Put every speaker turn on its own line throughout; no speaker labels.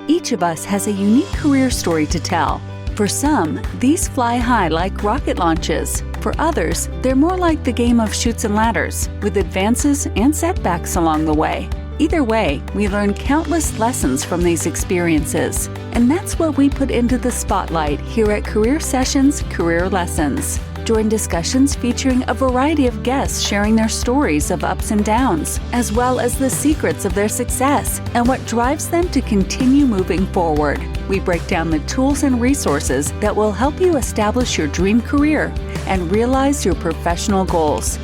Each of us has a unique career story to tell. For some, these fly high like rocket launches. For others, they're more like the game of chutes and ladders, with advances and setbacks along the way. Either way, we learn countless lessons from these experiences. And that's what we put into the spotlight here at Career Sessions Career Lessons. Join discussions featuring a variety of guests sharing their stories of ups and downs, as well as the secrets of their success and what drives them to continue moving forward. We break down the tools and resources that will help you establish your dream career and realize your professional goals.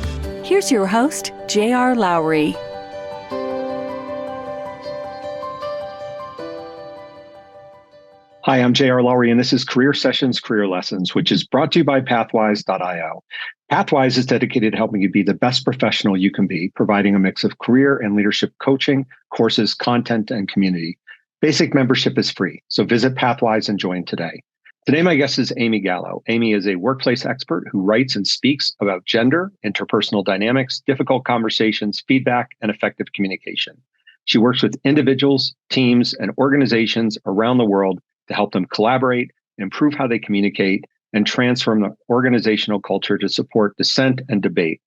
Here's your host, J.R. Lowry.
Hi, I'm J.R. Lowry, and this is Career Sessions Career Lessons, which is brought to you by Pathwise.io. Pathwise is dedicated to helping you be the best professional you can be, providing a mix of career and leadership coaching, courses, content, and community. Basic membership is free, so visit Pathwise and join today. Today, my guest is Amy Gallo. Amy is a workplace expert who writes and speaks about gender, interpersonal dynamics, difficult conversations, feedback, and effective communication. She works with individuals, teams, and organizations around the world to help them collaborate, improve how they communicate, and transform the organizational culture to support dissent and debate.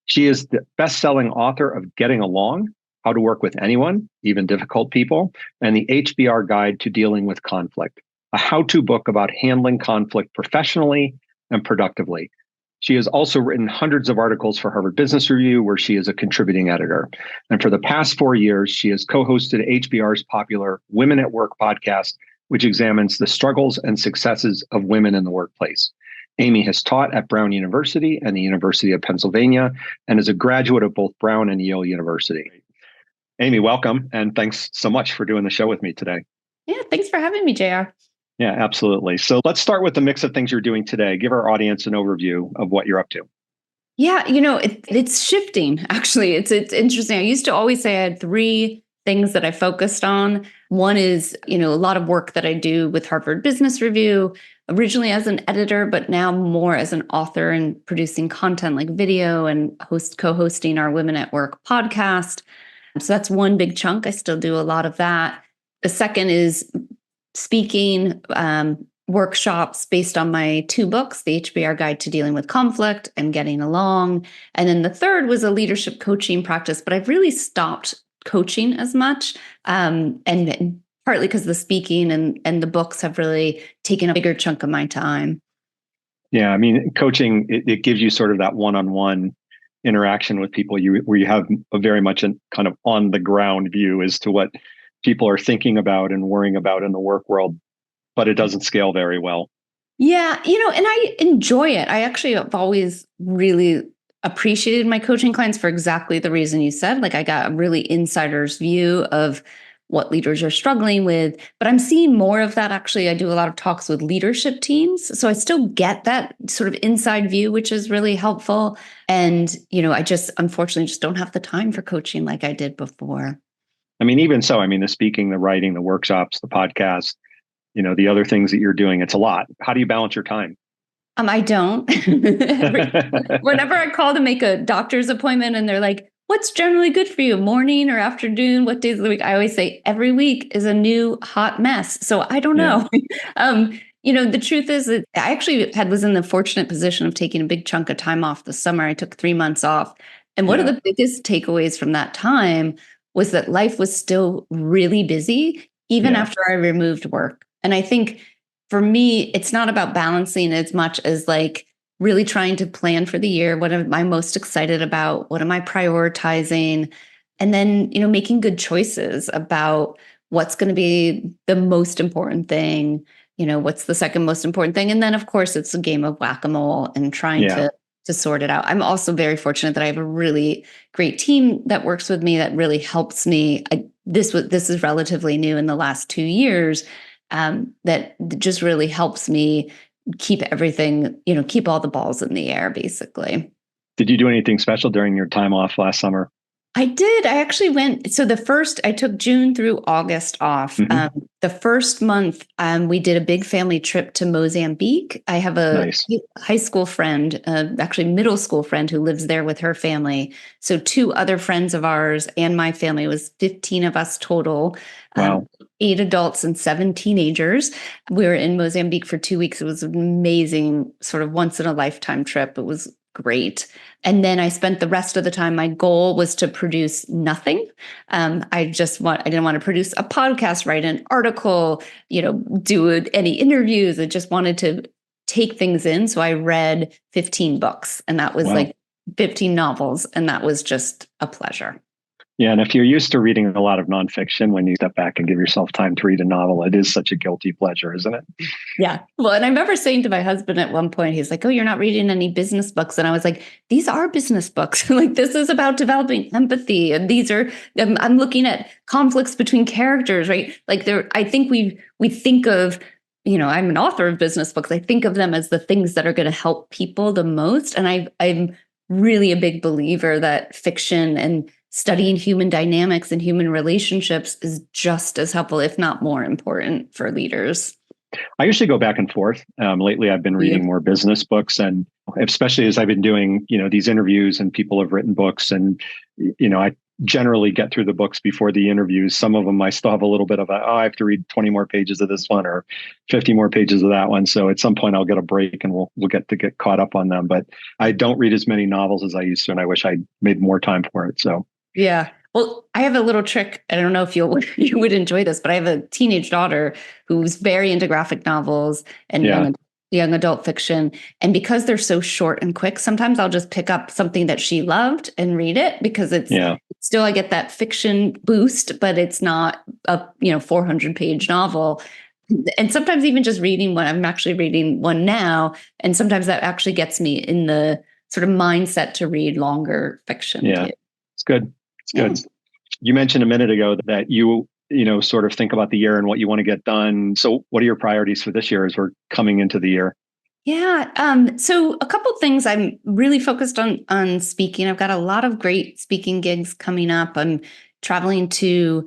She is the best-selling author of Getting Along, How to Work with Anyone, Even Difficult People, and the HBR Guide to Dealing with Conflict, a how-to book about handling conflict professionally and productively. She has also written hundreds of articles for Harvard Business Review, where she is a contributing editor. And for the past 4 years, she has co-hosted HBR's popular Women at Work podcast, which examines the struggles and successes of women in the workplace. Amy has taught at Brown University and the University of Pennsylvania and is a graduate of both Brown and Yale University. Amy, welcome, and thanks so much for doing the show with me today.
Yeah, thanks for having me, JR.
Yeah, absolutely. So let's start with the mix of things you're doing today. Give our audience an overview of what you're up to.
Yeah, it's shifting, actually. It's interesting. I used to always say I had three things that I focused on. One is, a lot of work that I do with Harvard Business Review, originally as an editor, but now more as an author and producing content like video and co-hosting our Women at Work podcast. So that's one big chunk. I still do a lot of that. The second is speaking workshops based on my two books, the HBR Guide to Dealing with Conflict and Getting Along. And then the third was a leadership coaching practice, but I've really stopped coaching as much, and partly because the speaking and the books have really taken a bigger chunk of my time.
Yeah, I mean, coaching, it gives you sort of that one-on-one interaction with people where you have a very much a kind of on the ground view as to what people are thinking about and worrying about in the work world, but it doesn't scale very well.
Yeah, and I enjoy it. I actually have always really appreciated my coaching clients for exactly the reason you said. Like, I got a really insider's view of what leaders are struggling with, but I'm seeing more of that. Actually, I do a lot of talks with leadership teams. So I still get that sort of inside view, which is really helpful. And, I just unfortunately just don't have the time for coaching like I did before.
I mean, even so, the speaking, the writing, the workshops, the podcast, the other things that you're doing, it's a lot. How do you balance your time?
I don't. Whenever I call to make a doctor's appointment and they're like, what's generally good for you, morning or afternoon? What days of the week? I always say every week is a new hot mess. So I don't know. The truth is that I actually was in the fortunate position of taking a big chunk of time off this summer. I took 3 months off. And one of the biggest takeaways from that time was that life was still really busy, even after I removed work. And I think for me, it's not about balancing as much as like really trying to plan for the year. What am I most excited about? What am I prioritizing? And then, making good choices about what's going to be the most important thing, what's the second most important thing. And then, of course, it's a game of whack-a-mole and trying to sort it out. I'm also very fortunate that I have a really great team that works with me that really helps me. This is relatively new in the last 2 years. That just really helps me keep everything, keep all the balls in the air, basically.
Did you do anything special during your time off last summer?
I did. I actually went. So I took June through August off. The first month, we did a big family trip to Mozambique. I have a
Nice.
high school friend, actually middle school friend who lives there with her family. So two other friends of ours and my family, it was 15 of us total,
Wow.
8 adults and 7 teenagers. We were in Mozambique for 2 weeks. It was an amazing sort of once in a lifetime trip. It was great. And then I spent the rest of the time, my goal was to produce nothing. I didn't want to produce a podcast, write an article, do any interviews. I just wanted to take things in. So I read 15 books, and that was like 15 novels. And that was just a pleasure.
Yeah. And if you're used to reading a lot of nonfiction, when you step back and give yourself time to read a novel, it is such a guilty pleasure, isn't it?
Yeah. Well, and I remember saying to my husband at one point, he's like, "Oh, you're not reading any business books." And I was like, "These are business books. Like, this is about developing empathy. And I'm looking at conflicts between characters, right? Like I think we think of, I'm an author of business books. I think of them as the things that are going to help people the most. And I'm really a big believer that fiction and studying human dynamics and human relationships is just as helpful, if not more important, for leaders."
I usually go back and forth. Lately, I've been reading more business books, and especially as I've been doing, these interviews and people have written books, and, I generally get through the books before the interviews. Some of them I still have a little bit of I have to read 20 more pages of this one or 50 more pages of that one. So at some point I'll get a break and we'll get caught up on them. But I don't read as many novels as I used to, and I wish I made more time for it. So
yeah. Well, I have a little trick. I don't know if you would enjoy this, but I have a teenage daughter who's very into graphic novels and young adult fiction. And because they're so short and quick, sometimes I'll just pick up something that she loved and read it, because it's still, I get that fiction boost, but it's not a 400-page novel. And sometimes even just reading one, I'm actually reading one now, and sometimes that actually gets me in the sort of mindset to read longer fiction.
Yeah,
too.
It's good. Good. You mentioned a minute ago that you sort of think about the year and what you want to get done. So what are your priorities for this year as we're coming into the year?
Yeah. So a couple things. I'm really focused on speaking. I've got a lot of great speaking gigs coming up. I'm traveling to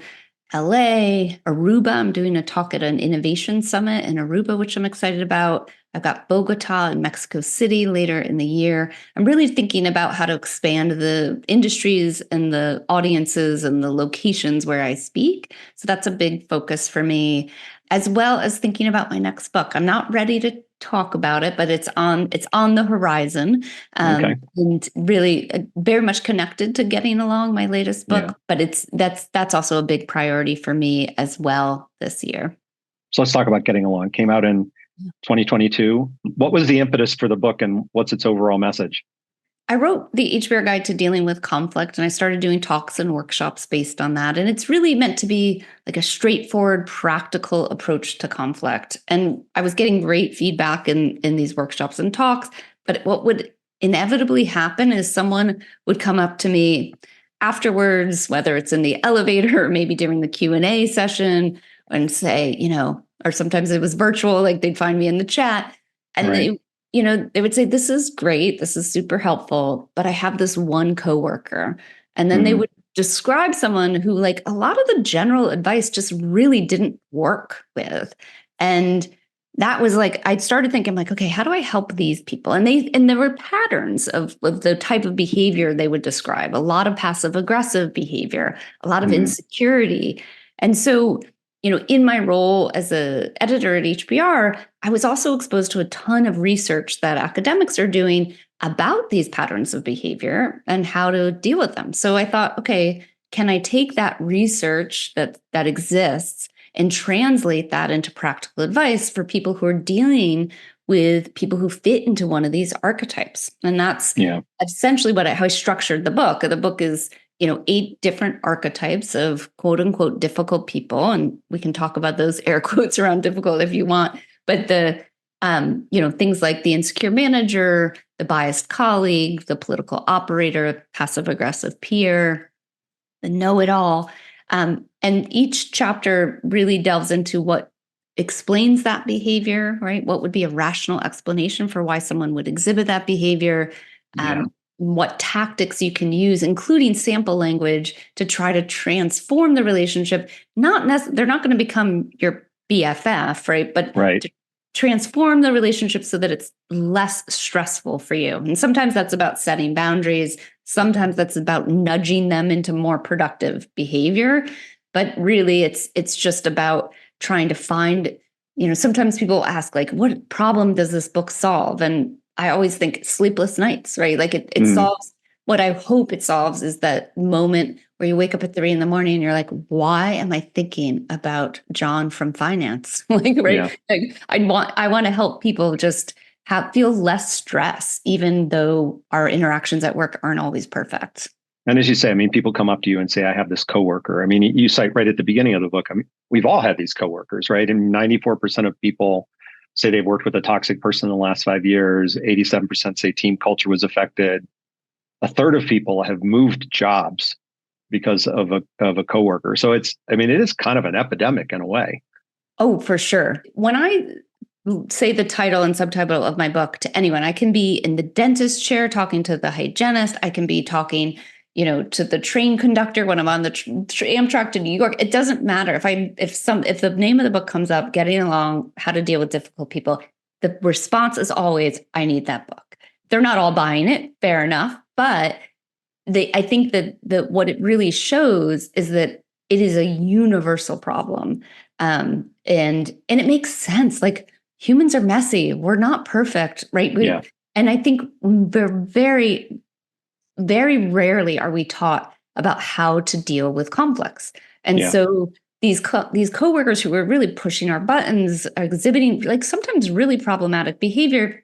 LA, Aruba. I'm doing a talk at an innovation summit in Aruba, which I'm excited about. I've got Bogota and Mexico City later in the year. I'm really thinking about how to expand the industries and the audiences and the locations where I speak. So that's a big focus for me, as well as thinking about my next book. I'm not ready to talk about it, but it's on the horizon, and really very much connected to Getting Along, my latest book. But that's also a big priority for me as well this year.
So let's talk about Getting Along. Came out in 2022. What was the impetus for the book, and what's its overall message?
I wrote the HBR Guide to Dealing with Conflict, and I started doing talks and workshops based on that. And it's really meant to be like a straightforward, practical approach to conflict. And I was getting great feedback in these workshops and talks. But what would inevitably happen is someone would come up to me afterwards, whether it's in the elevator or maybe during the Q&A session, and say, or sometimes it was virtual, like they'd find me in the chat, and they would say, "This is great. This is super helpful, but I have this one coworker." And then they would describe someone who, like, a lot of the general advice just really didn't work with. And that was like, I started thinking, like, okay, how do I help these people? And there were patterns of the type of behavior they would describe, a lot of passive aggressive behavior, a lot of insecurity. And so, in my role as an editor at HBR, I was also exposed to a ton of research that academics are doing about these patterns of behavior and how to deal with them. So I thought, okay, can I take that research that exists and translate that into practical advice for people who are dealing with people who fit into one of these archetypes? And that's essentially how I structured the book. The book is 8 different archetypes of quote unquote difficult people. And we can talk about those air quotes around difficult if you want. But the, things like the insecure manager, the biased colleague, the political operator, passive aggressive peer, the know-it-all. And each chapter really delves into what explains that behavior, right? What would be a rational explanation for why someone would exhibit that behavior? what tactics you can use, including sample language, to try to transform the relationship. They're not going to become your BFF, right? But to transform the relationship so that it's less stressful for you. And sometimes that's about setting boundaries. Sometimes that's about nudging them into more productive behavior. But really, it's just about trying to find, sometimes people ask, like, what problem does this book solve? And I always think sleepless nights, right? Like it solves, what I hope it solves is that moment where you wake up at 3 a.m. and you're like, why am I thinking about John from finance? Like, right? Yeah. Like I want to help people just feel less stress, even though our interactions at work aren't always perfect.
And as you say, I mean, people come up to you and say, I have this coworker. I mean, you cite right at the beginning of the book, I mean, we've all had these coworkers, right? And 94% of people say they've worked with a toxic person in the last 5 years. 87% say team culture was affected. A third of people have moved jobs because of a coworker. So it is kind of an epidemic in a way.
Oh, for sure. When I say the title and subtitle of my book to anyone, I can be in the dentist chair talking to the hygienist. I can be talking, to the train conductor when I'm on the Amtrak to New York. It doesn't matter if the name of the book comes up, Getting Along, How to Deal with Difficult People, the response is always, I need that book. They're not all buying it, fair enough, but I think that what it really shows is that it is a universal problem, and it makes sense. Like, humans are messy. We're not perfect, right? And I think we're very, very rarely are we taught about how to deal with conflicts. And so these coworkers who are really pushing our buttons, are exhibiting like sometimes really problematic behavior,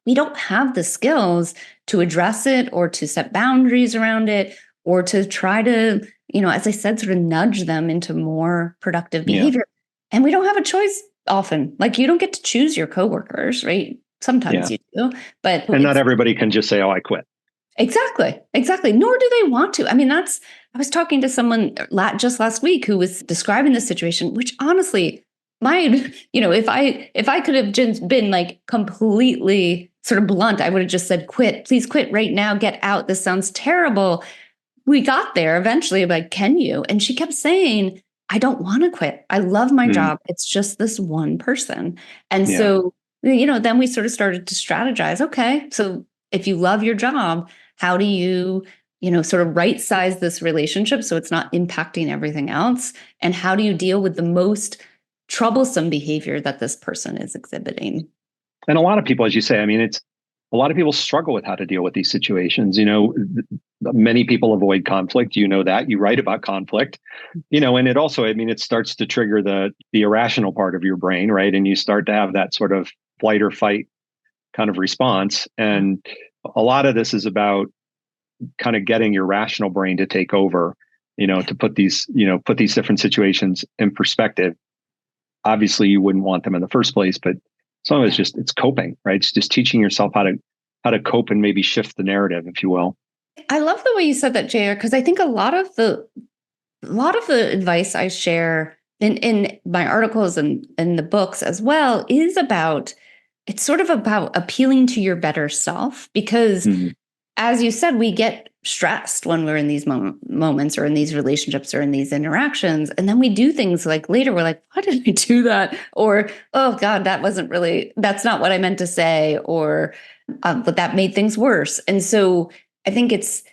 we don't have the skills to address it or to set boundaries around it or to try to, as I said, sort of nudge them into more productive behavior. And we don't have a choice often. Like, you don't get to choose your coworkers, right? Sometimes you do, but
not everybody can just say, "Oh, I quit."
Exactly. Nor do they want to. I mean, I was talking to someone just last week who was describing the situation, which honestly, if I could have just been like completely sort of blunt, I would have just said, quit, please quit right now, get out. This sounds terrible. We got there eventually, like, can you? And she kept saying, I don't want to quit. I love my job. It's just this one person. And so, then we sort of started to strategize. Okay, so if you love your job, how do you, sort of right size this relationship so it's not impacting everything else? And how do you deal with the most troublesome behavior that this person is exhibiting?
And a lot of people, as you say, I mean, a lot of people struggle with how to deal with these situations. Many people avoid conflict. That you write about conflict, and it also, it starts to trigger the irrational part of your brain, right? And you start to have that sort of flight or fight kind of response. And a lot of this is about kind of getting your rational brain to take over, to put these different situations in perspective. Obviously, you wouldn't want them in the first place, but some of it's coping, right? It's just teaching yourself how to cope and maybe shift the narrative, if you will.
I love the way you said that, JR, because I think a lot of the advice I share in my articles and in the books as well is about, it's sort of about appealing to your better self, because as you said, we get stressed when we're in these moments or in these relationships or in these interactions. And then we do things like later, we're like, why did I do that? Or, oh God, that's not what I meant to say. Or, but that made things worse. And so I think it's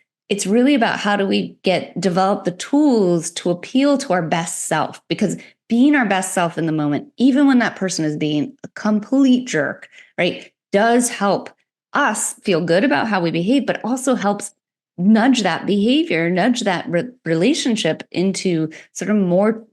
really about how do we develop the tools to appeal to our best self, because being our best self in the moment, even when that person is being a complete jerk, right, does help us feel good about how we behave, but also helps nudge that behavior, nudge that relationship into sort of more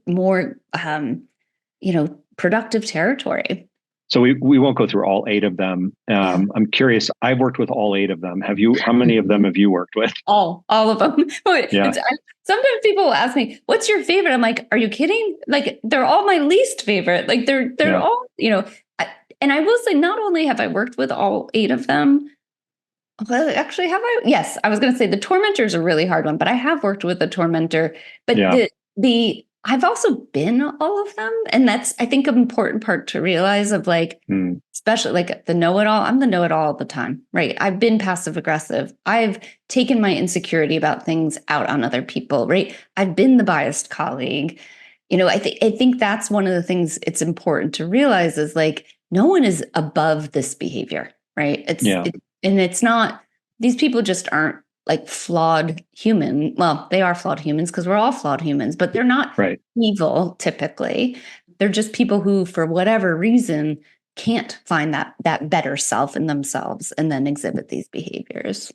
productive territory.
So we won't go through all 8 of them. I'm curious. I've worked with all 8 of them. Have you? How many of them have you worked with?
All of them. Sometimes people will ask me, "What's your favorite?" I'm like, "Are you kidding? Like, they're all my least favorite. Like, they're all, And I will say, not only have I worked with all 8 of them. Well, actually, have I? Yes, I was going to say the tormentor is a really hard one, but I have worked with a tormentor. But the I've also been all of them. And that's, I think, an important part to realize of like, especially like the know-it-all. I'm the know-it-all all the time, right? I've been passive aggressive. I've taken my insecurity about things out on other people, right? I've been the biased colleague. I think that's one of the things it's important to realize is like, no one is above this behavior, right? And it's not, these people just aren't like flawed human. Well, they are flawed humans because we're all flawed humans, but they're not evil typically. They're just people who, for whatever reason, can't find that better self in themselves and then exhibit these behaviors.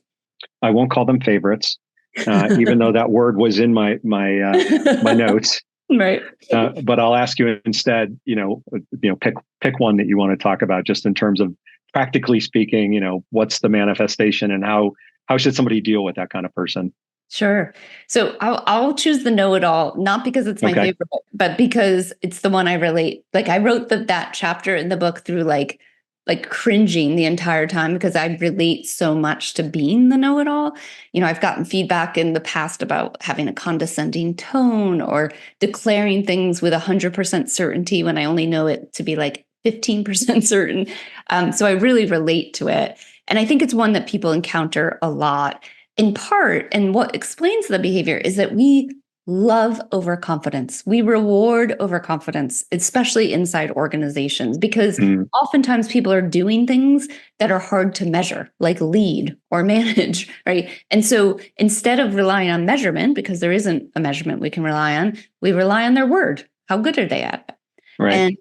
I won't call them favorites, even though that word was in my notes.
Right.
But I'll ask you instead, pick one that you want to talk about just in terms of practically speaking, what's the manifestation and how should somebody deal with that kind of person?
Sure. So I'll choose the know-it-all, not because it's my favorite, but because it's the one I relate. Like I wrote that chapter in the book through like cringing the entire time because I relate so much to being the know-it-all. I've gotten feedback in the past about having a condescending tone or declaring things with 100% certainty when I only know it to be like 15% certain. So I really relate to it. And I think it's one that people encounter a lot in part. And what explains the behavior is that we love overconfidence. We reward overconfidence, especially inside organizations, because oftentimes people are doing things that are hard to measure, like lead or manage, right? And so instead of relying on measurement, because there isn't a measurement we can rely on, we rely on their word. How good are they at it?
Right.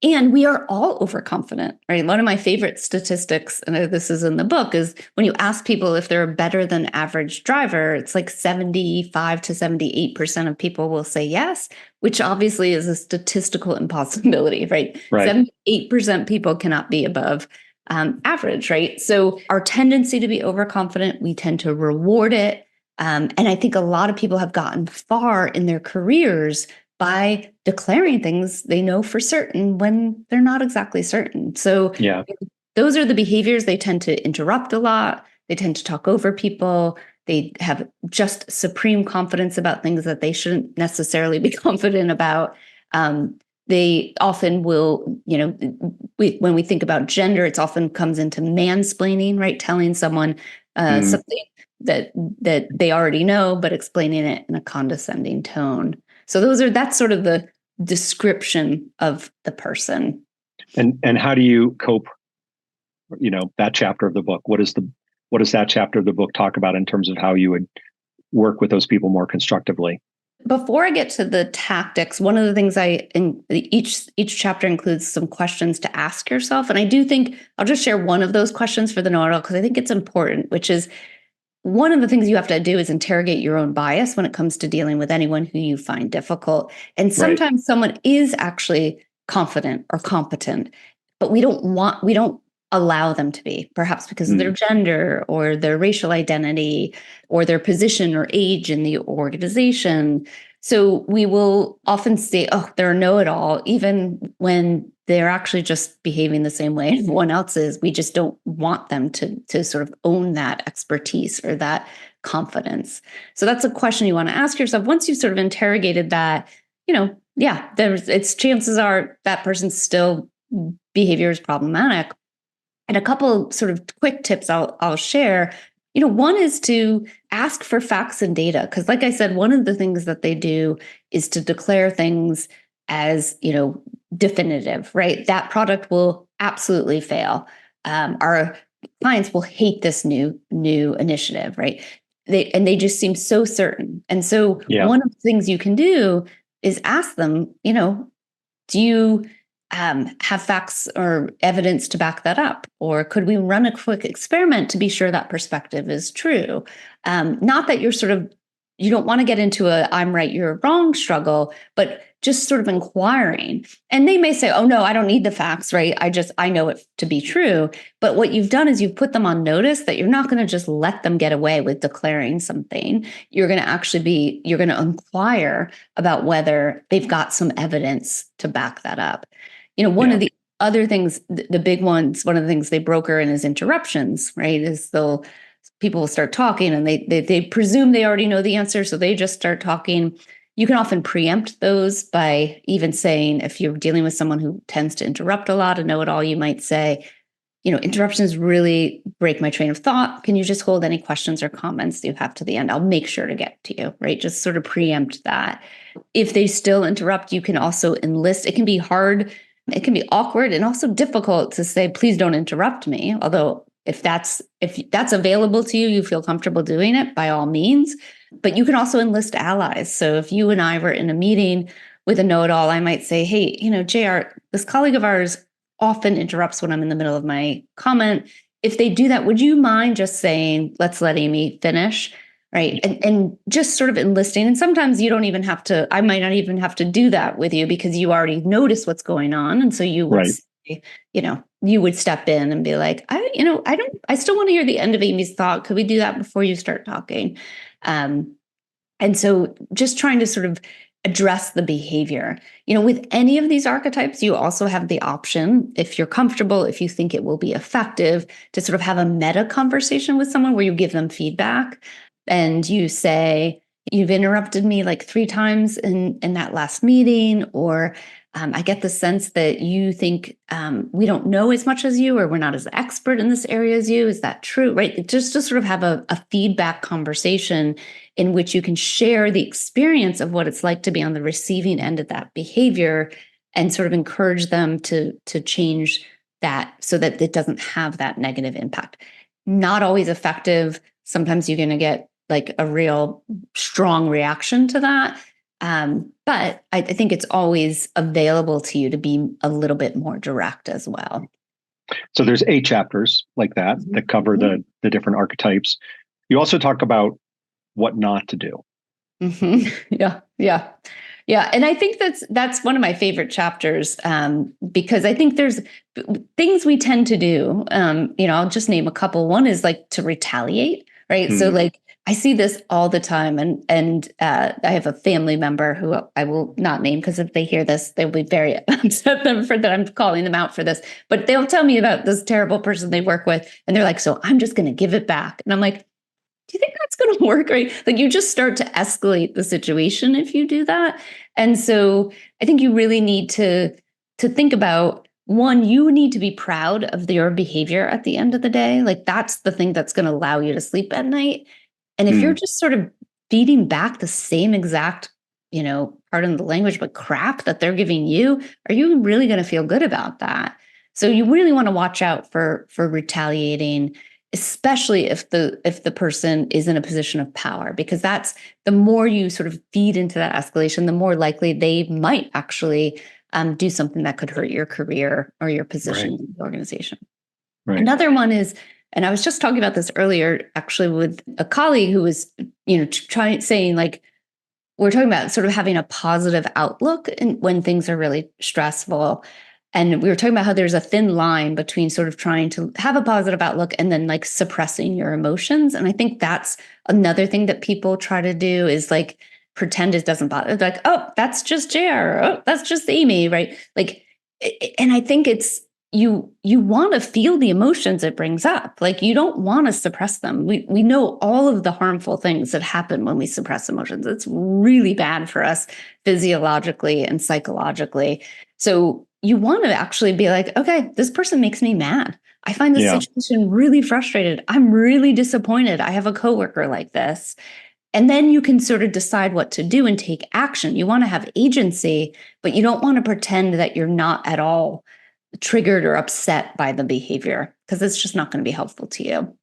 And we are all overconfident, right? One of my favorite statistics, and this is in the book, is when you ask people if they're a better than average driver, it's like 75 to 78% of people will say yes, which obviously is a statistical impossibility, right? 78% people cannot be above average, right? So our tendency to be overconfident, we tend to reward it. And I think a lot of people have gotten far in their careers by declaring things they know for certain when they're not exactly certain. So those are the behaviors. They tend to interrupt a lot. They tend to talk over people. They have just supreme confidence about things that they shouldn't necessarily be confident about. They often will, when we think about gender, it's often comes into mansplaining, right? Telling someone something that they already know, but explaining it in a condescending tone. So that's sort of the description of the person.
And how do you cope? That chapter of the book. What does that chapter of the book talk about in terms of how you would work with those people more constructively?
Before I get to the tactics, one of the things each chapter includes some questions to ask yourself, and I do think I'll just share one of those questions for the know-it-all because I think it's important, which is, one of the things you have to do is interrogate your own bias when it comes to dealing with anyone who you find difficult. And sometimes someone is actually confident or competent, but we don't allow them to be, perhaps because of their gender or their racial identity or their position or age in the organization. So we will often say, oh, they're a know-it-all, even when they're actually just behaving the same way everyone else is. We just don't want them to sort of own that expertise or that confidence. So that's a question you want to ask yourself. Once you've sort of interrogated that, it's chances are that person's still behavior is problematic. And a couple sort of quick tips I'll share. One is to ask for facts and data, because like I said, one of the things that they do is to declare things as, definitive, right? That product will absolutely fail. Our clients will hate this new initiative, right? They just seem so certain. And so one of the things you can do is ask them, do you have facts or evidence to back that up? Or could we run a quick experiment to be sure that perspective is true? Not that you don't want to get into a I'm right, you're wrong struggle, but just sort of inquiring. And they may say, oh no, I don't need the facts, right? I know it to be true. But what you've done is you've put them on notice that you're not going to just let them get away with declaring something. You're going to inquire about whether they've got some evidence to back that up. One of the other things, the big ones, one of the things they broker in is interruptions, right? People will start talking and they presume they already know the answer. So they just start talking. You can often preempt those by even saying, if you're dealing with someone who tends to interrupt a lot, a know-it-all, you might say, interruptions really break my train of thought. Can you just hold any questions or comments that you have to the end? I'll make sure to get to you, right? Just sort of preempt that. If they still interrupt, you can also enlist. It can be hard. It can be awkward and also difficult to say, please don't interrupt me. Although if that's available to you, you feel comfortable doing it, by all means. But you can also enlist allies. So if you and I were in a meeting with a know-it-all, I might say, hey, JR, this colleague of ours often interrupts when I'm in the middle of my comment. If they do that, would you mind just saying, let's let Amy finish? Right. And just sort of enlisting. And sometimes you don't even have to, I might not even have to do that with you because you already notice what's going on. And so you would say, you would step in and be like, I still want to hear the end of Amy's thought. Could we do that before you start talking? And so just trying to sort of address the behavior. With any of these archetypes, you also have the option, if you're comfortable, if you think it will be effective, to sort of have a meta conversation with someone where you give them feedback and you say, you've interrupted me like 3 times in that last meeting, or I get the sense that you think we don't know as much as you, or we're not as expert in this area as you. Is that true? Right? Just to sort of have a feedback conversation in which you can share the experience of what it's like to be on the receiving end of that behavior and sort of encourage them to change that so that it doesn't have that negative impact. Not always effective. Sometimes you're going to get like a real strong reaction to that. But I think it's always available to you to be a little bit more direct as well.
So there's 8 chapters like that cover the different archetypes. You also talk about what not to do.
Yeah. And I think that's one of my favorite chapters because I think there's things we tend to do. I'll just name a couple. One is like to retaliate, right? So like I see this all the time, and I have a family member who I will not name because if they hear this, they'll be very upset that I'm calling them out for this. But they'll tell me about this terrible person they work with, and they're like, "So I'm just going to give it back," and I'm like, do you think that's going to work? Right? Like you just start to escalate the situation if you do that. And so I think you really need to think about, one, you need to be proud of your behavior at the end of the day. Like that's the thing that's going to allow you to sleep at night. And if you're just sort of feeding back the same exact, pardon the language, but crap that they're giving you, are you really going to feel good about that? So you really want to watch out for retaliating, especially if the person is in a position of power, because that's the more you sort of feed into that escalation, the more likely they might actually do something that could hurt your career or your position in the organization. Right. Another one is, and I was just talking about this earlier, actually, with a colleague who was, saying like, we're talking about sort of having a positive outlook when things are really stressful. And we were talking about how there's a thin line between sort of trying to have a positive outlook and then like suppressing your emotions. And I think that's another thing that people try to do is like pretend it doesn't bother. Like, oh, that's just JR. Oh, that's just Amy, right? Like, and I think it's, you want to feel the emotions it brings up. Like you don't want to suppress them. We know all of the harmful things that happen when we suppress emotions. It's really bad for us physiologically and psychologically. So you want to actually be like, okay, this person makes me mad. I find this situation really frustrated. I'm really disappointed. I have a coworker like this. And then you can sort of decide what to do and take action. You want to have agency, but you don't want to pretend that you're not at all triggered or upset by the behavior because it's just not going to be helpful to you.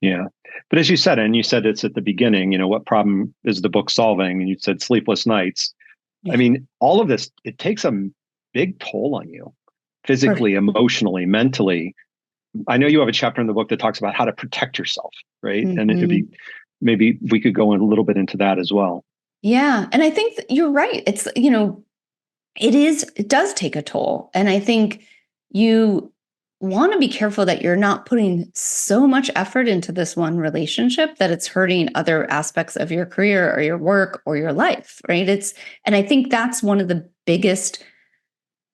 Yeah. But as you said, and you said it's at the beginning, what problem is the book solving? And you said sleepless nights. Yeah. I mean, all of this, it takes a big toll on you physically, emotionally, mentally. I know you have a chapter in the book that talks about how to protect yourself, right? And it'd be, maybe we could go in a little bit into that as well.
Yeah. And I think you're right. It's, it does take a toll. And I think you want to be careful that you're not putting so much effort into this one relationship that it's hurting other aspects of your career or your work or your life, right? And I think that's one of the biggest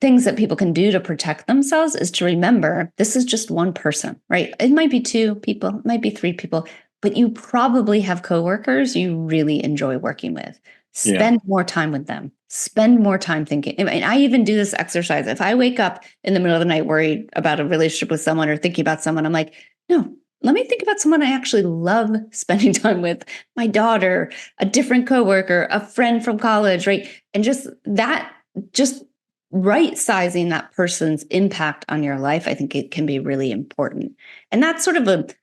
things that people can do to protect themselves is to remember this is just one person, right? It might be 2 people, it might be 3 people, but you probably have coworkers you really enjoy working with.
Yeah.
spend more time with them. Spend more time thinking. And I even do this exercise. If I wake up in the middle of the night worried about a relationship with someone or thinking about someone, I'm like, no, let me think about someone I actually love spending time with, my daughter, a different coworker, a friend from college, right? And just right sizing that person's impact on your life, I think it can be really important. And that's sort of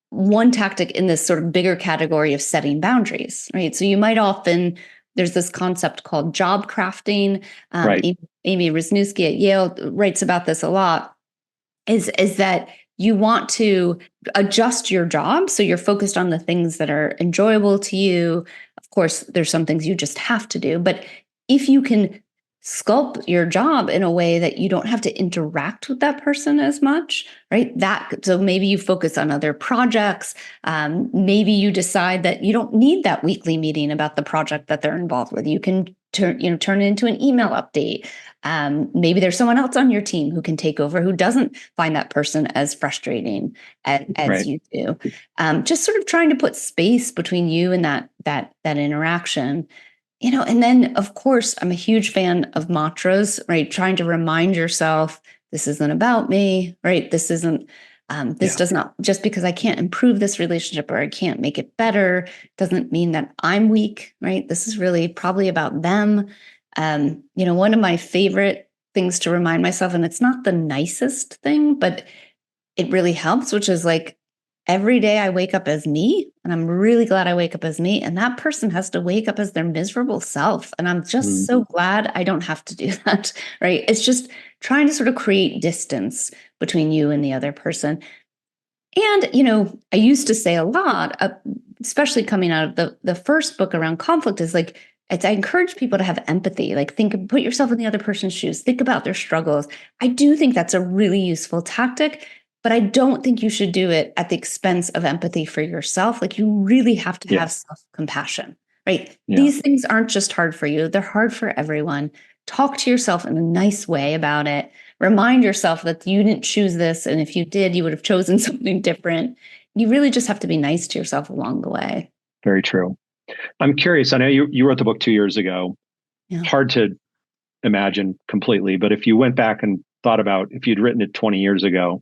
one tactic in this sort of bigger category of setting boundaries, right? So you might often, there's this concept called job crafting.
Right.
Amy Wisniewski at Yale writes about this a lot, is that you want to adjust your job so you're focused on the things that are enjoyable to you. Of course, there's some things you just have to do, but if you can sculpt your job in a way that you don't have to interact with that person as much, right? So maybe you focus on other projects. Maybe you decide that you don't need that weekly meeting about the project that they're involved with. You can turn it into an email update. Maybe there's someone else on your team who can take over, who doesn't find that person as frustrating as
Right.
you do. Just sort of trying to put space between you and that interaction. And then of course, I'm a huge fan of mantras, right? Trying to remind yourself, this isn't about me, right? This isn't, this does not, just because I can't improve this relationship or I can't make it better, doesn't mean that I'm weak, right? This is really probably about them. One of my favorite things to remind myself, and it's not the nicest thing, but it really helps, which is like, every day I wake up as me, and I'm really glad I wake up as me. And that person has to wake up as their miserable self. And I'm just so glad I don't have to do that, right? It's just trying to sort of create distance between you and the other person. And, I used to say a lot, especially coming out of the first book around conflict, is like, I encourage people to have empathy, like put yourself in the other person's shoes, think about their struggles. I do think that's a really useful tactic. But I don't think you should do it at the expense of empathy for yourself. Like, you really have to have self-compassion, right?
Yeah.
These things aren't just hard for you. They're hard for everyone. Talk to yourself in a nice way about it. Remind yourself that you didn't choose this. And if you did, you would have chosen something different. You really just have to be nice to yourself along the way.
Very true. I'm curious. I know you wrote the book 2 years ago.
Yeah.
Hard to imagine completely, but if you went back and thought about if you'd written it 20 years ago,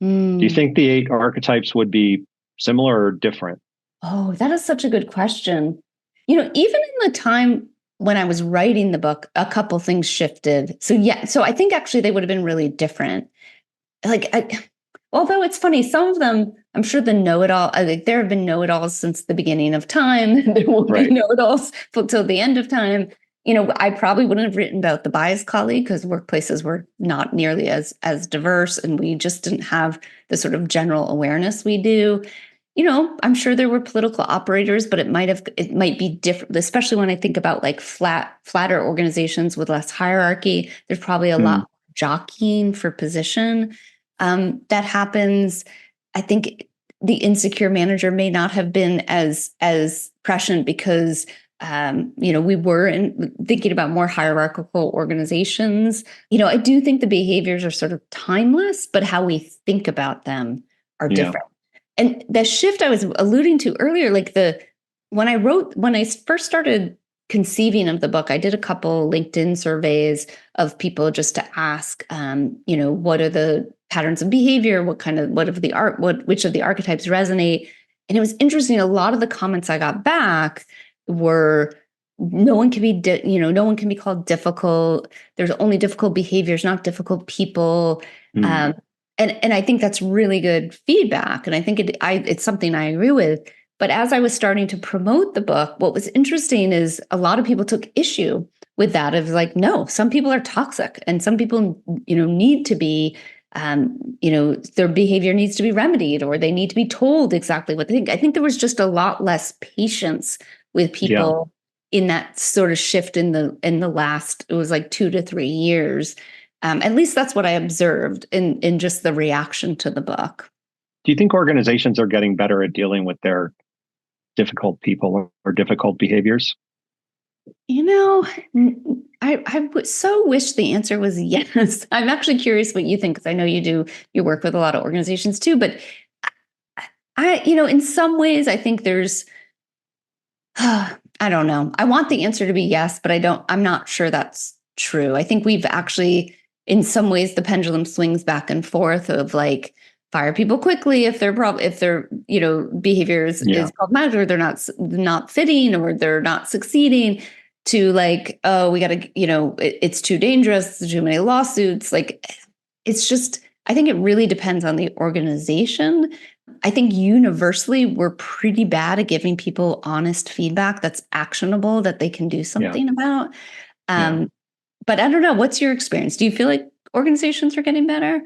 do you think the 8 archetypes would be similar or different?
Oh, that is such a good question. Even in the time when I was writing the book, a couple things shifted. So I think actually they would have been really different. Although it's funny, some of them, I'm sure the know-it-all, there have been know-it-alls since the beginning of time. There will be know-it-alls till the end of time. I probably wouldn't have written about the biased colleague because workplaces were not nearly as diverse, and we just didn't have the sort of general awareness we do. I'm sure there were political operators, but it might be different, especially when I think about like flatter organizations with less hierarchy. There's probably a lot more jockeying for position that happens. I think the insecure manager may not have been as prescient because we were thinking about more hierarchical organizations. I do think the behaviors are sort of timeless, but how we think about them are different. And the shift I was alluding to earlier, like when I first started conceiving of the book, I did a couple LinkedIn surveys of people just to ask, what are the patterns of behavior? which of the archetypes resonate? And it was interesting. A lot of the comments I got back were, no one can be called difficult. There's only difficult behaviors, not difficult people. And I think that's really good feedback. And I think it's something I agree with. But as I was starting to promote the book, what was interesting is a lot of people took issue with that, of like, no, some people are toxic and some people, need to be, their behavior needs to be remedied, or they need to be told exactly what they think. I think there was just a lot less patience with people in that sort of shift in the last, it was like 2 to 3 years. At least that's what I observed in just the reaction to the book.
Do you think organizations are getting better at dealing with their difficult people or difficult behaviors?
I would so wish the answer was yes. I'm actually curious what you think, because I know you work with a lot of organizations too, but in some ways I think there's I don't know. I want the answer to be yes, but I'm not sure that's true. I think we've actually, in some ways, the pendulum swings back and forth of like, fire people quickly if their behavior is problematic, or they're not fitting, or they're not succeeding, to like, oh, we got to, it's too dangerous, too many lawsuits. Like, it's just, I think it really depends on the organization. I think universally we're pretty bad at giving people honest feedback that's actionable, that they can do something about. But I don't know. What's your experience? Do you feel like organizations are getting better?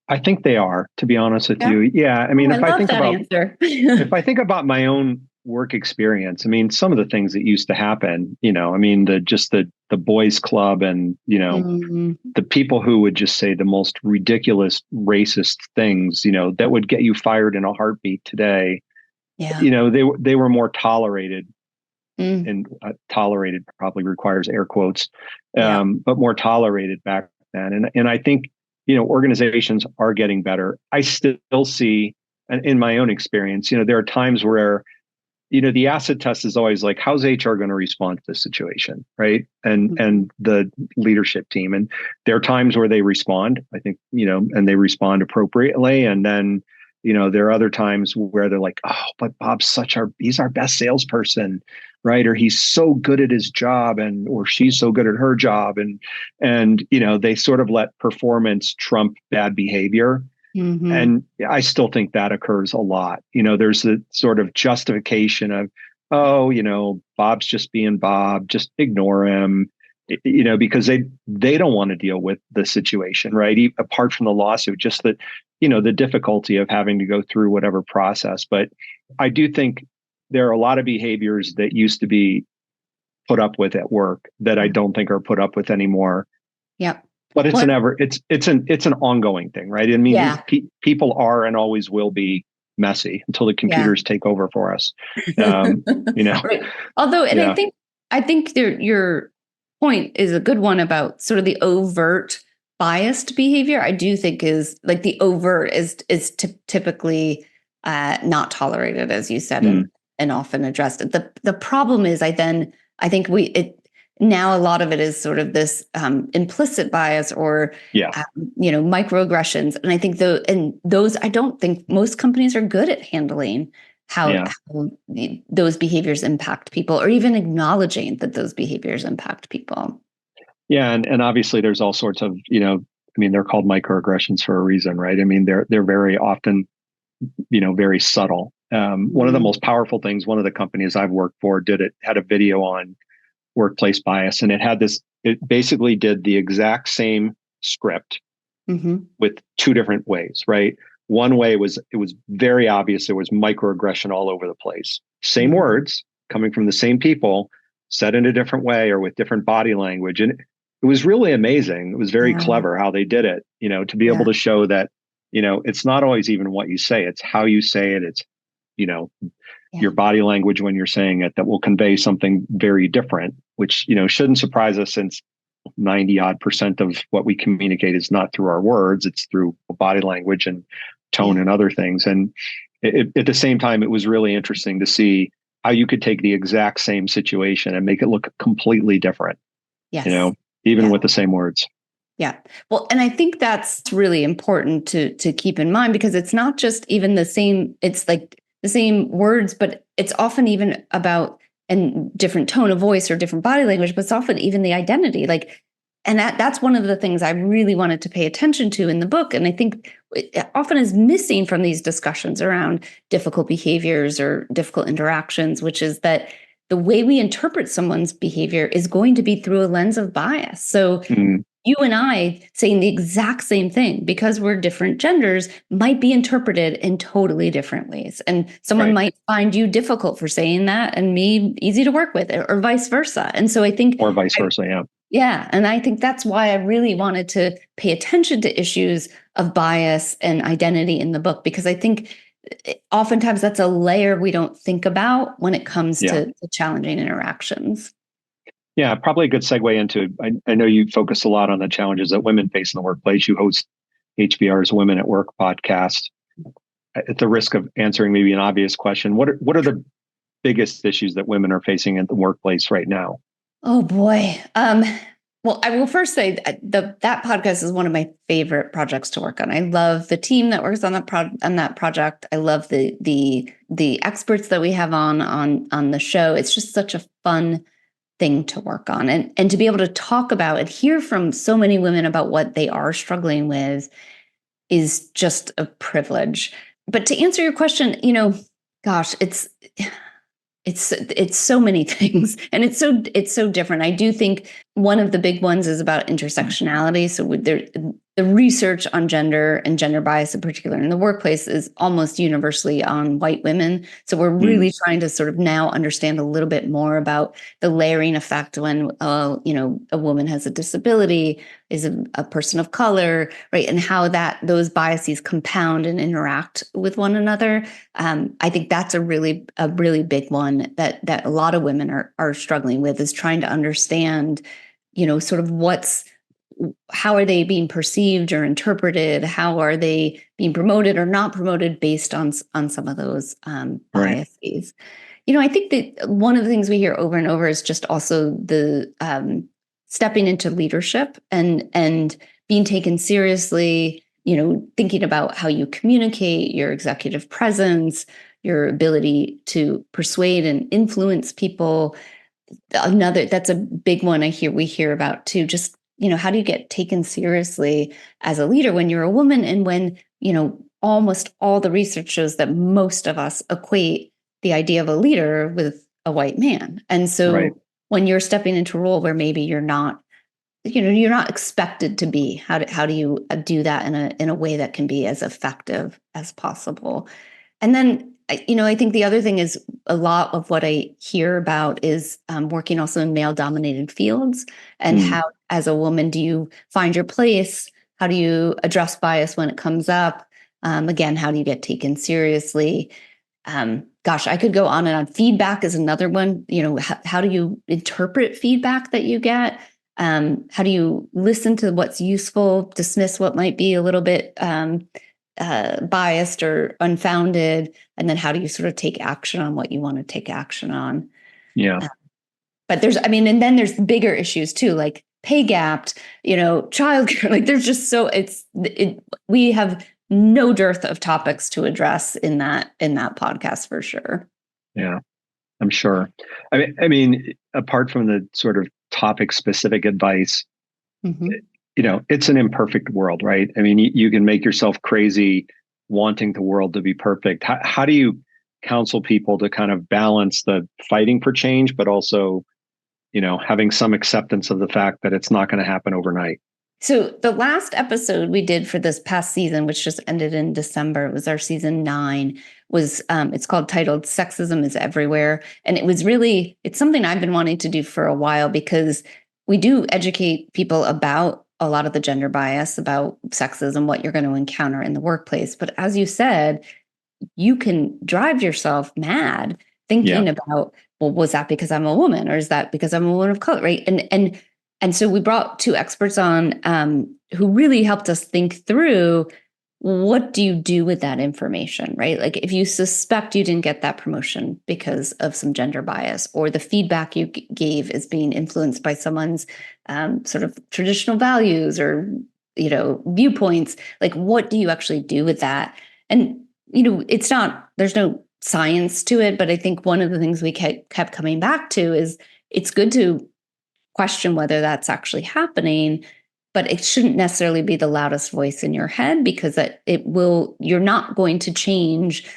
I think they are, to be honest with you. Yeah. I mean,
I love that answer.
If I think about my own work experience, I mean, some of the things that used to happen, I mean, the boys club and, the people who would just say the most ridiculous racist things, that would get you fired in a heartbeat today. Yeah. They were more tolerated. And tolerated probably requires air quotes, but more tolerated back then. And I think, organizations are getting better. I still see, and in my own experience, there are times where, the acid test is always like, how's HR going to respond to this situation, right? And the leadership team. And there are times where they respond, I think, and they respond appropriately. And then, there are other times where they're like, oh, but Bob's he's our best salesperson, right? Or he's so good at his job, or she's so good at her job. And they sort of let performance trump bad behavior. And I still think that occurs a lot. There's the sort of justification of, oh, Bob's just being Bob, just ignore him, because they don't want to deal with the situation, right? Apart from the lawsuit, just that, the difficulty of having to go through whatever process. But I do think there are a lot of behaviors that used to be put up with at work that I don't think are put up with anymore.
Yep.
But it's an ongoing thing, right? I mean, people are and always will be messy until the computers take over for us. Right.
Although, and I think your point is a good one about sort of the overt biased behavior. I do think is like the overt is typically not tolerated, as you said, and often addressed. The problem is, I think now a lot of it is sort of this implicit bias or microaggressions, and I think those I don't think most companies are good at handling how those behaviors impact people, or even acknowledging that those behaviors impact people.
Yeah, and obviously there's all sorts of they're called microaggressions for a reason, right? I mean they're very often very subtle. One of the most powerful things, one of the companies I've worked for had a video on workplace bias, and it basically did the exact same script with two different ways, right? One way it was very obvious there was microaggression all over the place. Same words coming from the same people, said in a different way or with different body language. And it was really amazing. It was very clever how they did it, to be able to show that, it's not always even what you say, it's how you say it. It's, your body language when you're saying it that will convey something very different, which, shouldn't surprise us, since 90% of what we communicate is not through our words, it's through body language and tone and other things. And at the same time, it was really interesting to see how you could take the exact same situation and make it look completely different, even with the same words.
Yeah. Well, and I think that's really important to keep in mind, because it's not just even the same, it's like the same words, but it's often even about a different tone of voice or different body language, but it's often even the identity. Like, and that's one of the things I really wanted to pay attention to in the book. And I think it often is missing from these discussions around difficult behaviors or difficult interactions, which is that the way we interpret someone's behavior is going to be through a lens of bias. So you and I saying the exact same thing, because we're different genders, might be interpreted in totally different ways. And someone might find you difficult for saying that and me easy to work with, or vice versa. And so I think—
Or vice versa,
Yeah. And I think that's why I really wanted to pay attention to issues of bias and identity in the book, because I think oftentimes that's a layer we don't think about when it comes to challenging interactions.
Yeah, probably a good segue into, I know you focus a lot on the challenges that women face in the workplace. You host HBR's Women at Work podcast. At the risk of answering maybe an obvious question, what are the biggest issues that women are facing in the workplace right now?
Oh boy. Well, I will first say that podcast is one of my favorite projects to work on. I love the team that works on that project. I love the experts that we have on the show. It's just such a fun thing to work on, and to be able to talk about and hear from so many women about what they are struggling with is just a privilege. But to answer your question, gosh, it's so many things, and it's so different. I do think one of the big ones is about intersectionality. So the research on gender and gender bias in particular in the workplace is almost universally on white women. So we're really trying to sort of now understand a little bit more about the layering effect when a woman has a disability, is a person of color, right? And how those biases compound and interact with one another. I think that's a really big one that a lot of women are struggling with, is trying to understand, sort of how are they being perceived or interpreted? How are they being promoted or not promoted based on some of those biases? Right. I think that one of the things we hear over and over is just also the stepping into leadership and being taken seriously, thinking about how you communicate, your executive presence, your ability to persuade and influence people. That's a big one we hear about too. Just, how do you get taken seriously as a leader when you're a woman, and when, almost all the research shows that most of us equate the idea of a leader with a white man. And so right. When you're stepping into a role where maybe you're not expected to be, how do you do that in a way that can be as effective as possible? And then, I think the other thing is a lot of what I hear about is working also in male-dominated fields, and how, as a woman, do you find your place? How do you address bias when it comes up? Again, how do you get taken seriously? Gosh, I could go on and on. Feedback is another one. How do you interpret feedback that you get? How do you listen to what's useful, dismiss what might be a little bit biased or unfounded, and then how do you sort of take action on what you want to take action on?
Yeah.
But and then there's bigger issues too, like pay gap, childcare. Like there's just we have no dearth of topics to address in that podcast for sure.
Yeah, I'm sure. I mean, apart from the sort of topic specific advice, it's an imperfect world, right? I mean, you can make yourself crazy wanting the world to be perfect. How do you counsel people to kind of balance the fighting for change, but also, having some acceptance of the fact that it's not going to happen overnight?
So the last episode we did for this past season, which just ended in December, it was our season 9, was it's titled Sexism is Everywhere. And it's something I've been wanting to do for a while, because we do educate people about a lot of the gender bias, about sexism, what you're going to encounter in the workplace. But as you said, you can drive yourself mad thinking about, well, was that because I'm a woman, or is that because I'm a woman of color, right? And so we brought 2 experts on who really helped us think through, what do you do with that information, right? Like if you suspect you didn't get that promotion because of some gender bias, or the feedback you gave is being influenced by someone's sort of traditional values or, viewpoints, like what do you actually do with that? And, there's no science to it, but I think one of the things we kept coming back to is it's good to question whether that's actually happening, but it shouldn't necessarily be the loudest voice in your head, because you're not going to change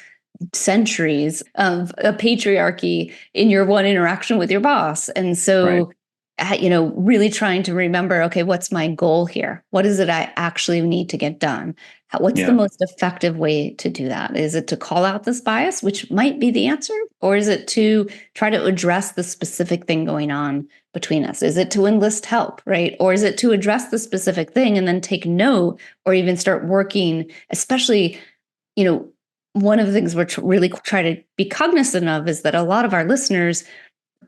centuries of a patriarchy in your one interaction with your boss. And so, really trying to remember, okay, what's my goal here? What is it I actually need to get done? What's the most effective way to do that? Is it to call out this bias, which might be the answer? Or is it to try to address the specific thing going on between us? Is it to enlist help, right? Or is it to address the specific thing and then take note, or even start working, especially, one of the things we're really try to be cognizant of is that a lot of our listeners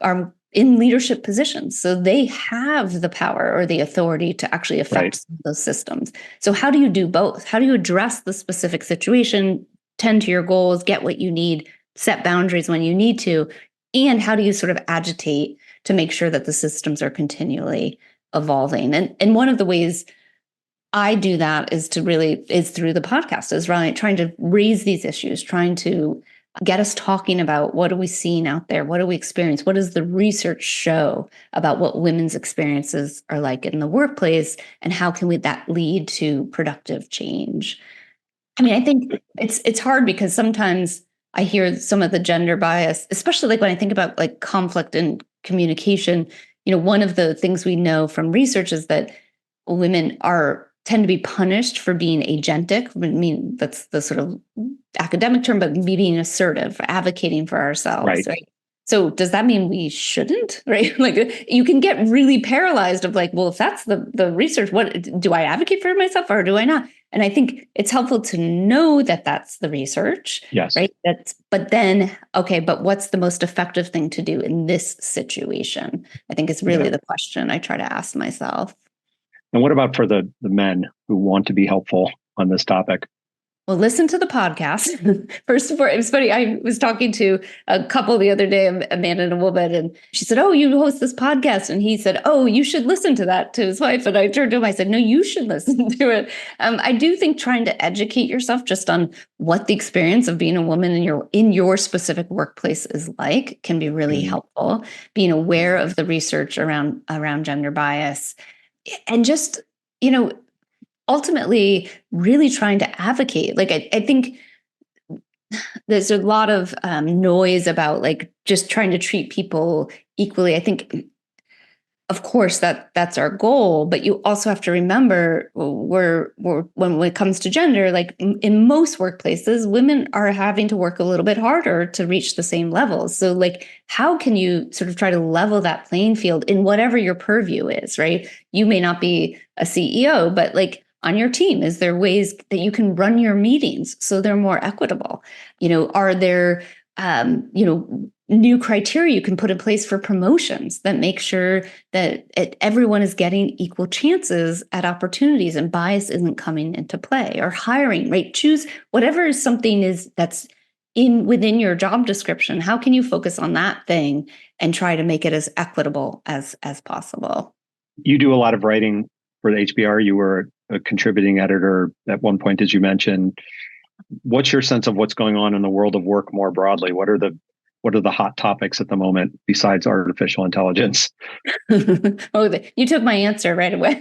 are in leadership positions. So they have the power or the authority to actually affect some of those systems. So how do you do both? How do you address the specific situation, tend to your goals, get what you need, set boundaries when you need to, And how do you sort of agitate to make sure that the systems are continually evolving? And one of the ways I do that is through the podcast, is really trying to raise these issues, trying to get us talking about what are we seeing out there? What do we experience? What does the research show about what women's experiences are like in the workplace? And how can that lead to productive change? I mean, I think it's hard because sometimes I hear some of the gender bias, especially like when I think about like conflict and communication. One of the things we know from research is that women tend to be punished for being agentic. I mean, that's the sort of academic term, but being assertive, advocating for ourselves, right? So does that mean we shouldn't, right? Like you can get really paralyzed of like, well, if that's the research, what do I advocate for myself or do I not? And I think it's helpful to know that that's the research,
yes,
right? But then, okay, but what's the most effective thing to do in this situation? I think is really the question I try to ask myself.
And what about for the men who want to be helpful on this topic?
Well, listen to the podcast. First of all, it was funny. I was talking to a couple the other day, a man and a woman, and she said, "Oh, you host this podcast." And he said, "Oh, you should listen to that," to his wife. And I turned to him, I said, "No, you should listen to it." I do think trying to educate yourself just on what the experience of being a woman in your specific workplace is like can be really helpful. Being aware of the research around gender bias, and just, ultimately really trying to advocate. Like, I think there's a lot of noise about like just trying to treat people equally. I think, of course, that's our goal, but you also have to remember when it comes to gender, like in most workplaces, women are having to work a little bit harder to reach the same levels. So like, how can you sort of try to level that playing field in whatever your purview is, right? You may not be a CEO, but like on your team, is there ways that you can run your meetings so they're more equitable? Are there, new criteria you can put in place for promotions that make sure that everyone is getting equal chances at opportunities and bias isn't coming into play? Or hiring, right? Choose whatever something is that's within your job description. How can you focus on that thing and try to make it as equitable as possible?
You do a lot of writing for the HBR. You were a contributing editor at one point, as you mentioned. What's your sense of what's going on in the world of work more broadly? What are the hot topics at the moment besides artificial intelligence?
Oh, you took my answer right away.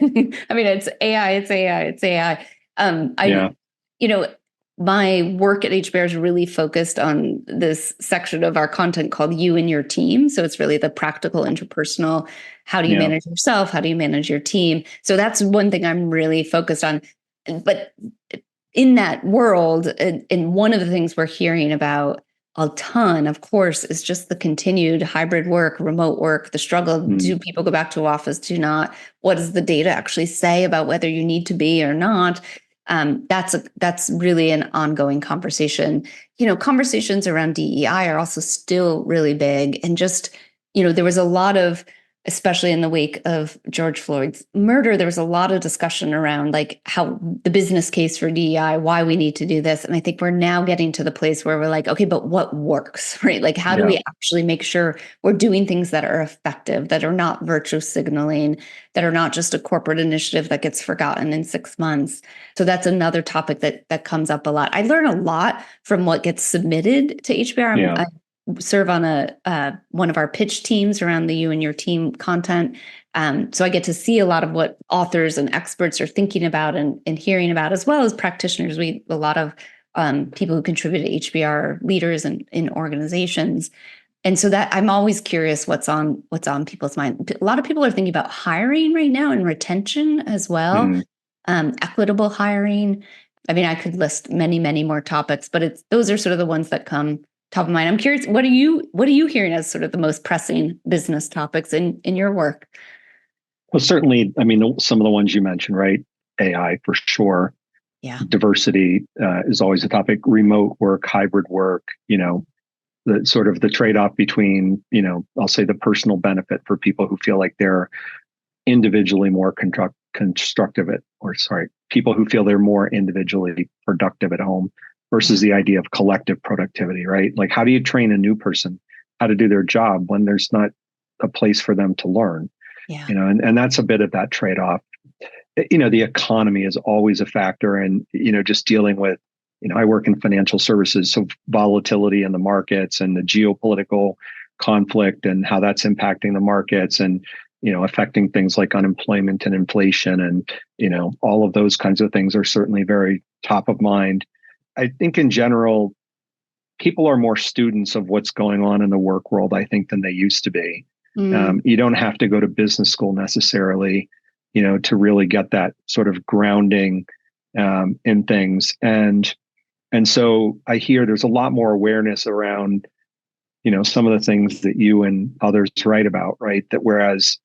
I mean, it's AI, it's AI, it's AI. My work at HBR is really focused on this section of our content called You and Your Team. So it's really the practical interpersonal. How do you manage yourself? How do you manage your team? So that's one thing I'm really focused on. But in that world, and one of the things we're hearing about a ton, of course, is just the continued hybrid work, remote work, the struggle. Do people go back to office? Do not? What does the data actually say about whether you need to be or not? That's really an ongoing conversation. Conversations around DEI are also still really big. And just, there was a lot of, especially in the wake of George Floyd's murder, there was a lot of discussion around like how the business case for DEI, why we need to do this. And I think we're now getting to the place where we're like, okay, but what works, right? Like, how do we actually make sure we're doing things that are effective, that are not virtue signaling, that are not just a corporate initiative that gets forgotten in 6 months? So that's another topic that comes up a lot. I learn a lot from what gets submitted to HBR. I serve on one of our pitch teams around the You and Your Team content. So I get to see a lot of what authors and experts are thinking about and hearing about, as well as practitioners. A lot of people who contribute to HBR, leaders in organizations. And so that I'm always curious what's on people's mind. A lot of people are thinking about hiring right now and retention as well, equitable hiring. I mean, I could list many, many more topics, but those are sort of the ones that come top of mind. I'm curious, what are you hearing as sort of the most pressing business topics in your work?
Well, certainly, I mean, some of the ones you mentioned, right? AI for sure.
Yeah.
Diversity is always a topic. Remote work, hybrid work, the sort of the trade-off between, I'll say the personal benefit for people who feel like they're individually more constructive people who feel they're more individually productive at home versus the idea of collective productivity, right? Like, how do you train a new person how to do their job when there's not a place for them to learn.
Yeah.
And that's a bit of that trade-off. The economy is always a factor, and just dealing with, I work in financial services, so volatility in the markets and the geopolitical conflict and how that's impacting the markets and affecting things like unemployment and inflation, and all of those kinds of things are certainly very top of mind. I think in general, people are more students of what's going on in the work world, I think, than they used to be. You don't have to go to business school necessarily, to really get that sort of grounding in things. And so I hear there's a lot more awareness around, some of the things that you and others write about, right? That whereas,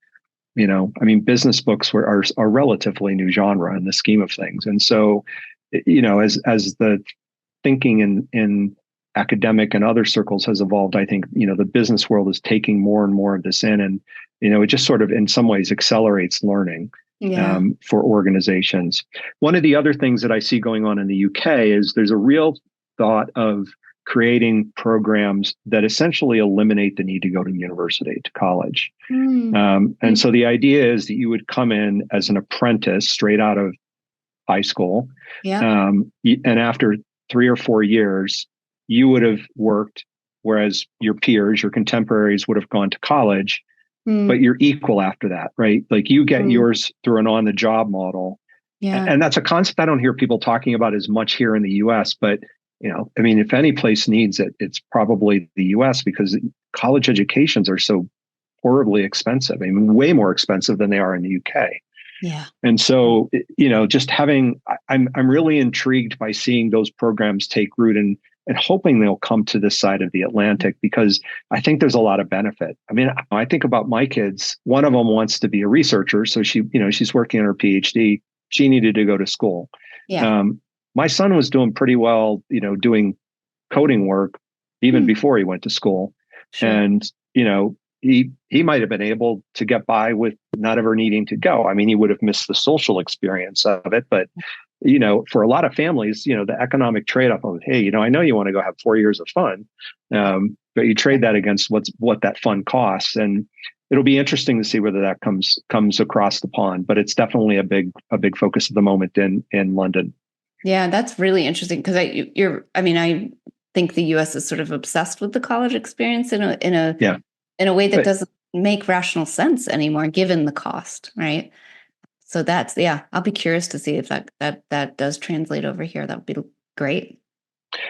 business books are a relatively new genre in the scheme of things. And so, as the thinking in academic and other circles has evolved, I think, the business world is taking more and more of this in, and, it just sort of in some ways accelerates learning for organizations. One of the other things that I see going on in the UK is there's a real thought of creating programs that essentially eliminate the need to go to university, to college. And so the idea is that you would come in as an apprentice straight out of high school. And after 3 or 4 years, you would have worked, whereas your peers, your contemporaries would have gone to college, but you're equal after that, right? Like you get yours through an on-the-job model. And that's a concept I don't hear people talking about as much here in the US, but if any place needs it, it's probably the US, because college educations are so horribly expensive. Way more expensive than they are in the UK.
Yeah.
And so, just I'm really intrigued by seeing those programs take root and hoping they'll come to this side of the Atlantic, because I think there's a lot of benefit. I think about my kids. One of them wants to be a researcher. So she's working on her PhD. She needed to go to school.
Yeah.
My son was doing pretty well, doing coding work even before he went to school.
Sure.
And, he might have been able to get by with not ever needing to go. He would have missed the social experience of it. But, for a lot of families, the economic trade-off of, hey, I know you want to go have 4 years of fun, but you trade that against what that fun costs. And it'll be interesting to see whether that comes across the pond. But it's definitely a big focus at the moment in London.
Yeah, that's really interesting, because I think the US is sort of obsessed with the college experience in a way that doesn't make rational sense anymore, given the cost, right? So I'll be curious to see if that does translate over here. That would be great.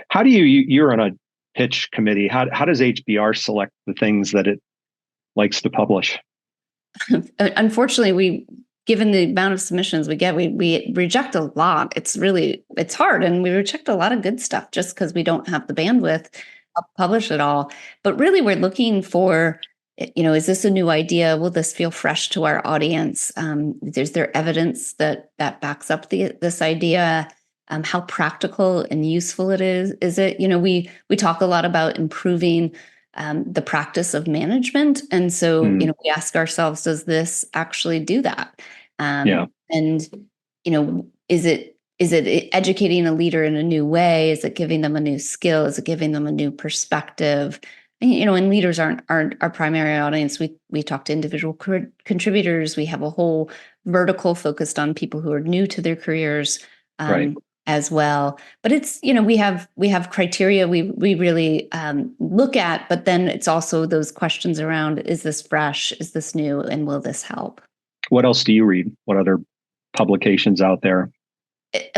How do you're on a pitch committee? How does HBR select the things that it likes to publish?
Unfortunately, given the amount of submissions we get, we reject a lot. It's hard, and we reject a lot of good stuff just because we don't have the bandwidth to publish it all. But really, we're looking for, is this a new idea? Will this feel fresh to our audience? Is there evidence that backs up this idea? How practical and useful it is? Is it, we talk a lot about improving the practice of management. And so, we ask ourselves, does this actually do that? And, is it educating a leader in a new way? Is it giving them a new skill? Is it giving them a new perspective? And leaders aren't our primary audience. We talk to individual contributors. We have a whole vertical focused on people who are new to their careers. As well. But it's, we have criteria we really look at, but then it's also those questions around, is this fresh? Is this new? And will this help?
What else do you read? What other publications out there?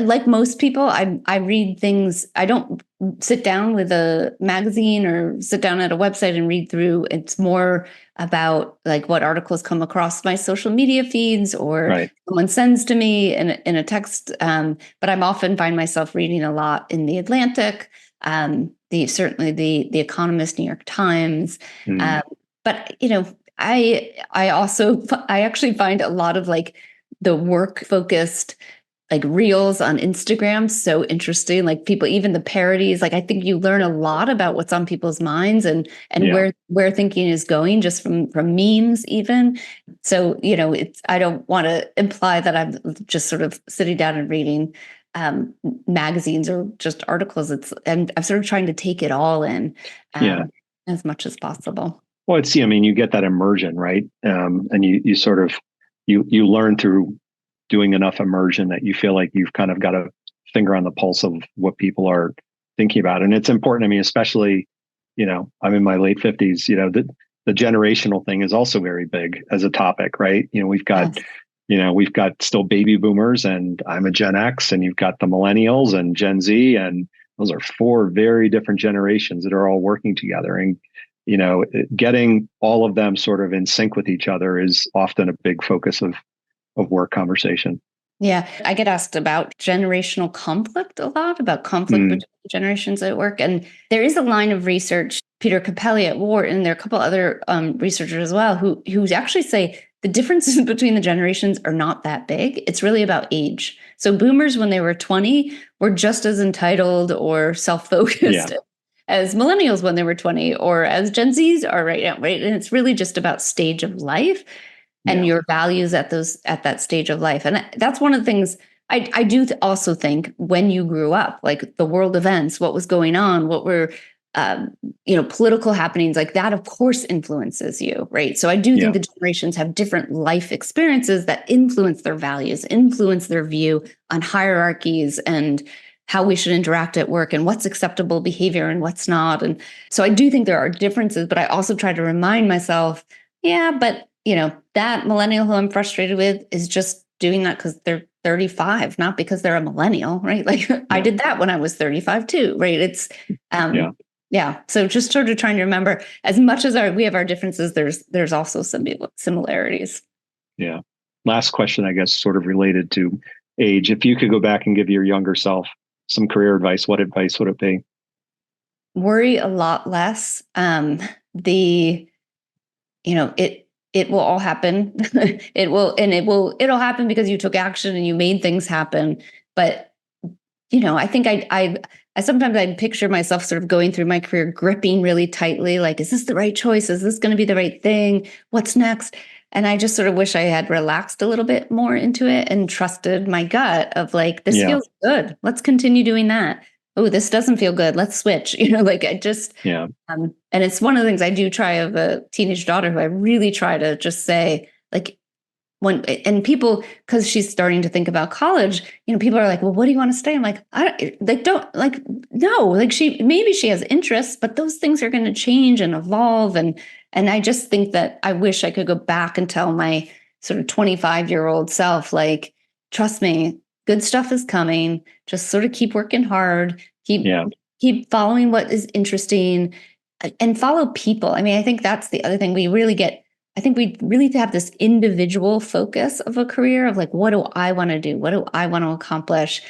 Like most people, I read things. I don't sit down with a magazine or sit down at a website and read through. It's more about like what articles come across my social media feeds or someone sends to me in a text. But I'm often find myself reading a lot in The Atlantic, certainly the Economist, New York Times. But I actually find a lot of like the work focused like reels on Instagram so interesting. Like people, even the parodies, like I think you learn a lot about what's on people's minds and where thinking is going just from memes even. So, I don't want to imply that I'm just sort of sitting down and reading magazines or just articles. I'm sort of trying to take it all in. as much as possible.
Well, I mean, you get that immersion, right? And you sort of, you learn through doing enough immersion that you feel like you've kind of got a finger on the pulse of what people are thinking about. And it's important. I mean, especially, I'm in my late 50s, the generational thing is also very big as a topic, right? We've got,
Yes.
we've got still baby boomers, and I'm a Gen X, and you've got the millennials and Gen Z, and those are 4 very different generations that are all working together. And, getting all of them sort of in sync with each other is often a big focus of work conversation.
Yeah, I get asked about generational conflict a lot, about conflict between generations at work. And there is a line of research, Peter Capelli at Wharton, and there are a couple other researchers as well, who actually say the differences between the generations are not that big. It's really about age. So boomers, when they were 20, were just as entitled or self-focused as millennials when they were 20, or as Gen Zs are right now, right? And it's really just about stage of life and your values at that stage of life. And that's one of the things I do also think when you grew up, like the world events, what was going on, what were political happenings, like that, of course, influences you, right? So I do think the generations have different life experiences that influence their values, influence their view on hierarchies and how we should interact at work and what's acceptable behavior and what's not. And so I do think there are differences, but I also try to remind myself, but that millennial who I'm frustrated with is just doing that because they're 35, not because they're a millennial, right? Like I did that when I was 35 too, right? It's, So just sort of trying to remember, as much as we have our differences, there's also some similarities.
Yeah. Last question, I guess, sort of related to age. If you could go back and give your younger self some career advice, what advice would it be?
Worry a lot less. It will all happen. It'll happen because you took action and you made things happen. But, I think I sometimes I'd picture myself sort of going through my career, gripping really tightly, like, is this the right choice? Is this going to be the right thing? What's next? And I just sort of wish I had relaxed a little bit more into it and trusted my gut of like, this feels good. Let's continue doing that. Oh, this doesn't feel good. Let's switch. And it's one of the things I do try of a teenage daughter who I really try to just say, like, and people, because she's starting to think about college, people are like, well, what do you want to study? I'm like, no, maybe she has interests, but those things are going to change and evolve. And I just think that I wish I could go back and tell my sort of 25-year-old self, like, trust me, good stuff is coming. Just sort of keep working hard, keep following what is interesting, and follow people. I mean, I think that's the other thing we really have this individual focus of a career of like, what do I want to do? What do I want to accomplish?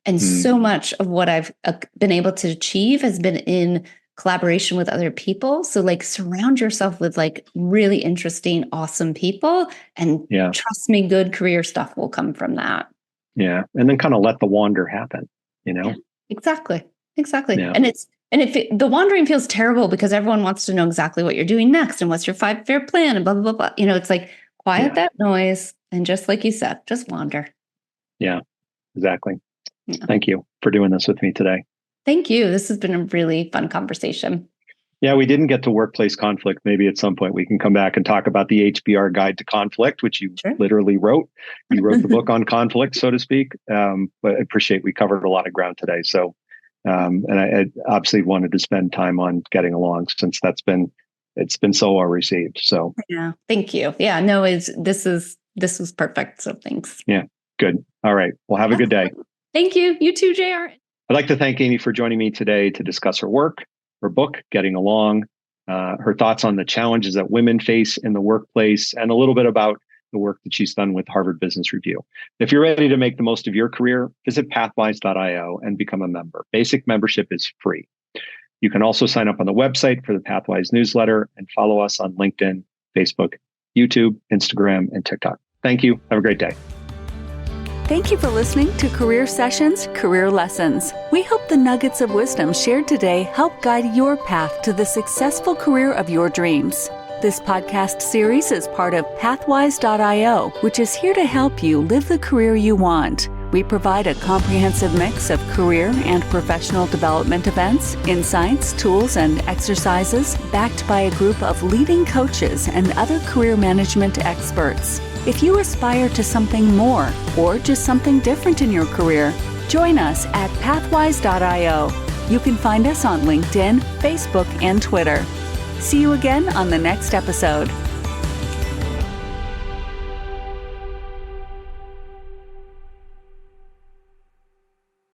And so much of what I've been able to achieve has been in collaboration with other people. So like surround yourself with like really interesting, awesome people, and trust me, good career stuff will come from that.
Yeah. And then kind of let the wander happen,
Yeah, exactly.
Yeah.
And the wandering feels terrible because everyone wants to know exactly what you're doing next and what's your 5-year plan and blah, blah, blah, blah. It's like quiet that noise. And just like you said, just wander.
Yeah, exactly. Yeah. Thank you for doing this with me today.
Thank you. This has been a really fun conversation.
Yeah, we didn't get to workplace conflict. Maybe at some point we can come back and talk about the HBR Guide to Conflict, which you literally wrote. You wrote the book on conflict, so to speak. But I appreciate we covered a lot of ground today. So, and I obviously wanted to spend time on getting along since it's been so well received. So
yeah, thank you. Yeah, no, this was perfect. So thanks.
Yeah, good. All right. Well, have a good day.
Thank you. You too, JR.
I'd like to thank Amy for joining me today to discuss her work, her book, Getting Along, her thoughts on the challenges that women face in the workplace, and a little bit about the work that she's done with Harvard Business Review. If you're ready to make the most of your career, visit pathwise.io and become a member. Basic membership is free. You can also sign up on the website for the Pathwise newsletter and follow us on LinkedIn, Facebook, YouTube, Instagram, and TikTok. Thank you. Have a great day.
Thank you for listening to Career Sessions, Career Lessons. We hope the nuggets of wisdom shared today help guide your path to the successful career of your dreams. This podcast series is part of Pathwise.io, which is here to help you live the career you want. We provide a comprehensive mix of career and professional development events, insights, tools, and exercises backed by a group of leading coaches and other career management experts. If you aspire to something more or just something different in your career, join us at pathwise.io. You can find us on LinkedIn, Facebook, and Twitter. See you again on the next episode.